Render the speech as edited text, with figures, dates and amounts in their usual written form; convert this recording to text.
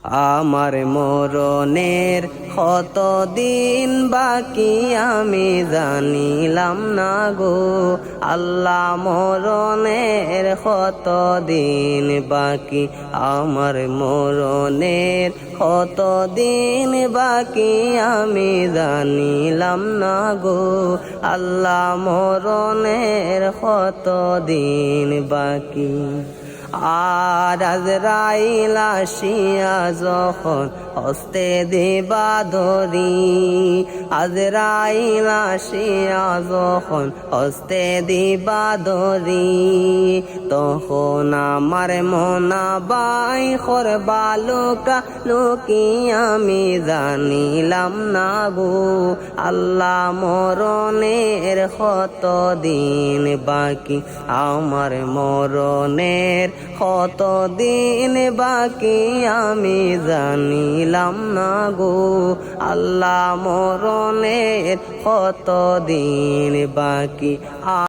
আমার মরণের কত দিন বাকি আমি জানিলাম না গো আল্লাহ, মরণের কত দিন বাকি, আমার মরণের কত দিন বাকি আমি জানিলাম না গো আল্লাহ, মরণের কত দিন বাকি। আর আজরাইল আসিয়া যখন হস্তে দিবা ধরি, আজরাইল আসিয়া যখন হস্তে দিবা ধরি, তখন আমার মনা বাই করবা লোকা লোকি আমি জানিলাম না গো আল্লাহ, মরণের কত দিন বাকি, আমার মরণের কত দিন বাকি আমি জানিলাম না গো আল্লাহ, মরণের কত দিন বাকি।